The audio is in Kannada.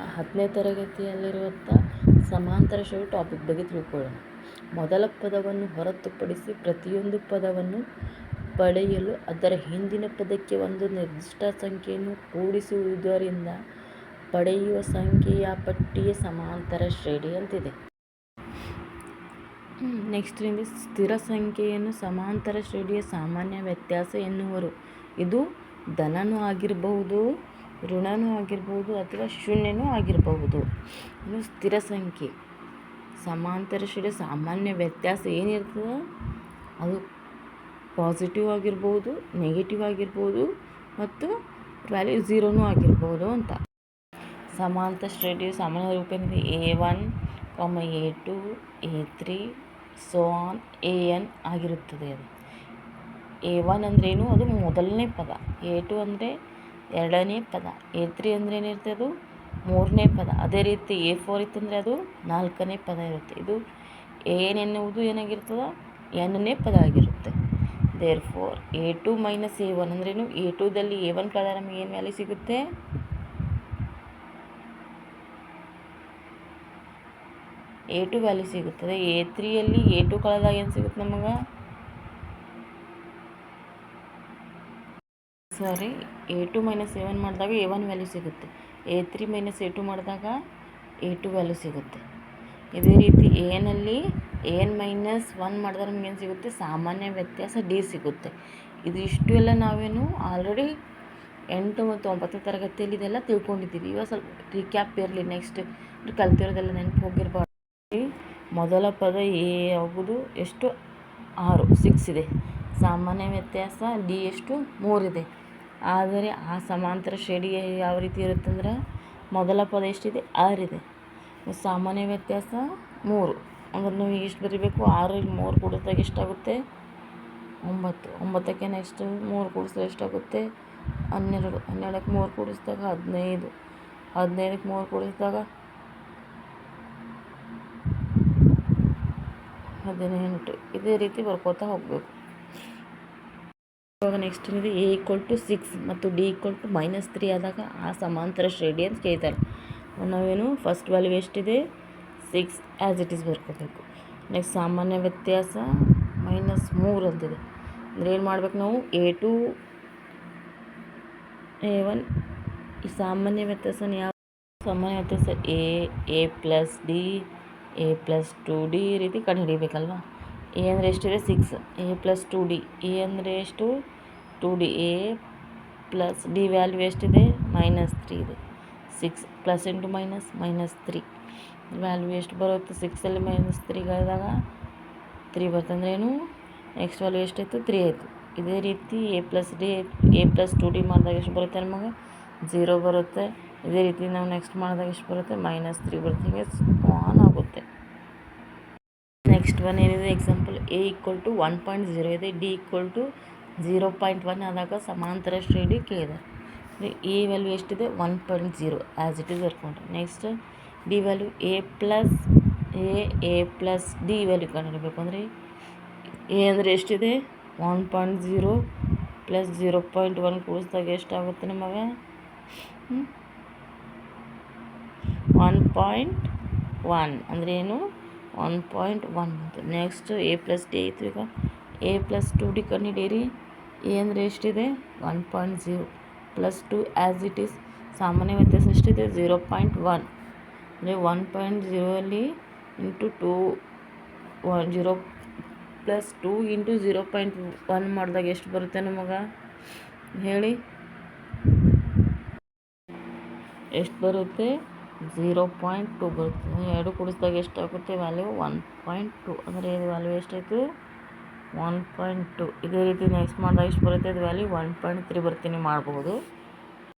10ನೇ ತರಗತಿಯಲ್ಲಿರುವಂಥ ಸಮಾಂತರ ಶ್ರೇಣಿ ಟಾಪಿಕ್ ಬಗ್ಗೆ ತಿಳ್ಕೊಳ್ಳೋಣ. ಮೊದಲ ಪದವನ್ನು ಹೊರತುಪಡಿಸಿ ಪ್ರತಿಯೊಂದು ಪದವನ್ನು ಪಡೆಯಲು ಅದರ ಹಿಂದಿನ ಪದಕ್ಕೆ ಒಂದು ನಿರ್ದಿಷ್ಟ ಸಂಖ್ಯೆಯನ್ನು ಕೂಡಿಸುವುದರಿಂದ ಪಡೆಯುವ ಸಂಖ್ಯೆಯ ಪಟ್ಟಿಯೇ ಸಮಾಂತರ ಶ್ರೇಣಿ ಅಂತಿದೆ. ನೆಕ್ಸ್ಟ್ ಸ್ಥಿರ ಸಂಖ್ಯೆಯನ್ನು ಸಮಾಂತರ ಶ್ರೇಣಿಯ ಸಾಮಾನ್ಯ ವ್ಯತ್ಯಾಸ ಎನ್ನುವರು. ಇದು ಧನನೂ ಆಗಿರಬಹುದು, ಋಣನೂ ಆಗಿರಬಹುದು ಅಥವಾ ಶೂನ್ಯನೂ ಆಗಿರಬಹುದು. ಇನ್ನು ಸ್ಥಿರ ಸಂಖ್ಯೆ ಸಮಾಂತರ ಶ್ರೇಣಿಯ ಸಾಮಾನ್ಯ ವ್ಯತ್ಯಾಸ ಏನಿರ್ತದೆ ಅದು ಪಾಸಿಟಿವ್ ಆಗಿರ್ಬೋದು, ನೆಗೆಟಿವ್ ಆಗಿರ್ಬೋದು ಮತ್ತು ವ್ಯಾಲ್ಯೂ 0ನೂ ಆಗಿರ್ಬೋದು ಅಂತ. ಸಮಾಂತರ ಶ್ರೇಣಿಯ ಸಾಮಾನ್ಯ ರೂಪ A1, A2, A3 AN ಆಗಿರುತ್ತದೆ. ಅದು A1 ಅಂದ್ರೇನು, ಅದು ಮೊದಲನೇ ಪದ. A2 ಅಂದರೆ ಎರಡನೇ ಪದ. A3 ಅಂದರೆ ಏನಿರುತ್ತೆ, ಅದು ಮೂರನೇ ಪದ. ಅದೇ ರೀತಿ A4 ಇತ್ತಂದರೆ ಅದು ನಾಲ್ಕನೇ ಪದ ಇರುತ್ತೆ. ಇದು AN ಎನ್ನುವುದು ಏನಾಗಿರ್ತದೆ, ಎನ್ನೇ ಪದ ಆಗಿರುತ್ತೆ. ದೇರ್ಫೋರ್ A2 ಮೈನಸ್ A1 ಅಂದ್ರೇನು, A2ದಲ್ಲಿ A1 ಕಳೆದ ನಮಗೆ ಏನು ವ್ಯಾಲ್ಯೂ ಸಿಗುತ್ತೆ, A2 ವ್ಯಾಲ್ಯೂ ಸಿಗುತ್ತದೆ. A3ಯಲ್ಲಿ A2 ಕಳೆದಾಗ ಏನು ಸಿಗುತ್ತೆ ನಮಗೆ, A2 ಮೈನಸ್ A1 ಮಾಡಿದಾಗ A1 ವ್ಯಾಲ್ಯೂ ಸಿಗುತ್ತೆ. A3 ಮೈನಸ್ A2 ಮಾಡಿದಾಗ A2 ವ್ಯಾಲ್ಯೂ ಸಿಗುತ್ತೆ. ಇದೇ ರೀತಿ ಎನಲ್ಲಿ AN ಮೈನಸ್ 1 ಮಾಡಿದಾಗ ನಮ್ಗೆ ಏನು ಸಿಗುತ್ತೆ, ಸಾಮಾನ್ಯ ವ್ಯತ್ಯಾಸ D ಸಿಗುತ್ತೆ. ಇದು ಇಷ್ಟು ಎಲ್ಲ ನಾವೇನು ಆಲ್ರೆಡಿ 8 ಮತ್ತು 9ನೇ ತರಗತಿಯಲ್ಲಿ ಇದೆಲ್ಲ ತಿಳ್ಕೊಂಡಿದ್ದೀವಿ. ಇವಾಗ ಸ್ವಲ್ಪ ರೀಕ್ಯಾಪ್ ಇರಲಿ. ನೆಕ್ಸ್ಟ್ ಕಲ್ತಿರೋದೆಲ್ಲ ನೆನಪು ಹೋಗಿರ್ಬಾರ್ದು. ಮೊದಲ ಪದ ಯಾವುದು, ಎಷ್ಟು 6 ಇದೆ. ಸಾಮಾನ್ಯ ವ್ಯತ್ಯಾಸ D ಎಷ್ಟು 3 ಇದೆ. ಆದರೆ ಆ ಸಮಾಂತರ ಶ್ರೇಣಿ ಯಾವ ರೀತಿ ಇರುತ್ತೆ ಅಂದ್ರೆ, ಮೊದಲ ಪದ ಎಷ್ಟಿದೆ 6 ಇದೆ, ಸಾಮಾನ್ಯ ವ್ಯತ್ಯಾಸ 3. ಅಂದ್ರೆ ನಾವು ಎಷ್ಟು ಬರೀಬೇಕು, 6 3 ಕೂಡಿಸಿದಾಗ ಎಷ್ಟಾಗುತ್ತೆ 9. 9ಕ್ಕೆ ನೆಕ್ಸ್ಟ್ 3 ಕೂಡಿಸಿದಾಗ ಎಷ್ಟಾಗುತ್ತೆ 12. 12ಕ್ಕೆ 3 ಕೂಡಿಸಿದಾಗ 15. 15ಕ್ಕೆ 3 ಕೂಡಿಸಿದಾಗ 18. ಇದೇ ರೀತಿ ಬರ್ಕೋತಾ ಹೋಗಬೇಕು. ಇವಾಗ ನೆಕ್ಸ್ಟ್ ಏನಿದೆ, A=6 ಮತ್ತು D=-3 ಆದಾಗ ಆ ಸಮಾಂತರ ಶ್ರೇಣಿ ಅಂತ ಕೇಳ್ತಾರೆ. ನಾವೇನು ಫಸ್ಟ್ ವ್ಯಾಲ್ಯೂ ಎಷ್ಟಿದೆ 6 ಆ್ಯಸ್ ಇಟ್ ಈಸ್ ಬರ್ಕೋಬೇಕು. ನೆಕ್ಸ್ಟ್ ಸಾಮಾನ್ಯ ವ್ಯತ್ಯಾಸ -3 ಅಂತಿದೆ. ಅಂದರೆ ಏನು ಮಾಡ್ಬೇಕು ನಾವು, A2 A1 ಈ ಸಾಮಾನ್ಯ ವ್ಯತ್ಯಾಸನ ಯಾವ ಸಾಮಾನ್ಯ ವ್ಯತ್ಯಾಸ A plus D A + 2D ಈ ರೀತಿ ಕಂಡುಹಿಡಿಬೇಕಲ್ವ. A ಅಂದರೆ ಎಷ್ಟಿದೆ 6, A + 2D. A ಅಂದರೆ ಎಷ್ಟು 2D. A plus D value ಎಷ್ಟಿದೆ -3 ಇದೆ. 6 ಪ್ಲಸ್ ಇಂಟು -3 ವ್ಯಾಲ್ಯೂ ಎಷ್ಟು ಬರುತ್ತೆ, 6ಅಲ್ಲಿ -3 ಕಳೆದಾಗ 3 ಬರುತ್ತೆ. ಅಂದ್ರೇನು, ನೆಕ್ಸ್ಟ್ ವ್ಯಾಲ್ಯೂ ಎಷ್ಟಾಯಿತು 3 ಆಯಿತು. ಇದೇ ರೀತಿ A + 2D ಮಾಡಿದಾಗ ಎಷ್ಟು ಬರುತ್ತೆ ನಮಗೆ 0 ಬರುತ್ತೆ. ಇದೇ ರೀತಿ ನಾವು ನೆಕ್ಸ್ಟ್ ಮಾಡಿದಾಗ ಎಷ್ಟು ಬರುತ್ತೆ -3 ಬರುತ್ತೆ. ಹೀಗೆ ಆನ್ ಆಗುತ್ತೆ. ನೆಕ್ಸ್ಟ್ ಒನ್ ಏನಿದೆ, ಎಕ್ಸಾಂಪಲ್ A=1.0 ಇದೆ, D=0.1 ಆದಾಗ ಸಮಾಂತರ ಶ್ರೇಣಿ ಕೇಳಿದ್ದಾರೆ. A ವ್ಯಾಲ್ಯೂ ಎಷ್ಟಿದೆ 1.0 ಆ್ಯಸ್ ಇಟ್ ಈಸ್ ಬರ್ಕೊಂಡ್ರೆ. Next D value A plus D value ಕಂಡುಹಿಡಬೇಕು. ಅಂದರೆ A ಅಂದರೆ ಎಷ್ಟಿದೆ 1.0 ಪ್ಲಸ್ 0.1 ಕೂಡಿಸಿದಾಗ ಎಷ್ಟಾಗುತ್ತೆ ನಮಗೆ 1.1. ಅಂದರೆ ಏನು 1.1 ಅಂತ. ನೆಕ್ಸ್ಟ್ A + D ಆಯಿತು. ಈಗ A + 2D ಕಂಡುಹಿಡೀರಿ. A ಅಂದರೆ ಎಷ್ಟಿದೆ 1.0 ಪ್ಲಸ್ 2 ಆ್ಯಸ್ ಇಟ್ ಈಸ್ ಸಾಮಾನ್ಯ ವ್ಯತ್ಯಾಸ ಎಷ್ಟಿದೆ 0.1. ಅಂದರೆ 1.0ಅಲ್ಲಿ ಇಂಟು 2 0 ಪ್ಲಸ್ 2 ಇಂಟು 0.1 ಮಾಡಿದಾಗ ಎಷ್ಟು ಬರುತ್ತೆ ನಮಗೆ ಹೇಳಿ, ಎಷ್ಟು ಬರುತ್ತೆ 0.2 ಬರುತ್ತೆ. ಎರಡು ಕೂಡಿಸಿದಾಗ ಎಷ್ಟಾಗುತ್ತೆ ವ್ಯಾಲ್ಯೂ 1.2. ಅಂದರೆ ಇದು ವ್ಯಾಲ್ಯೂ ಎಷ್ಟಾಯಿತು 1.2. ಇದೇ ರೀತಿ ನೆಕ್ಸ್ಟ್ ಮಾಡಿದಾಗ ಎಷ್ಟು ಬರುತ್ತೆ, ಅದು ವ್ಯಾಲ್ಯೂ 1.3 ಬರ್ತೀನಿ ಮಾಡ್ಬೋದು.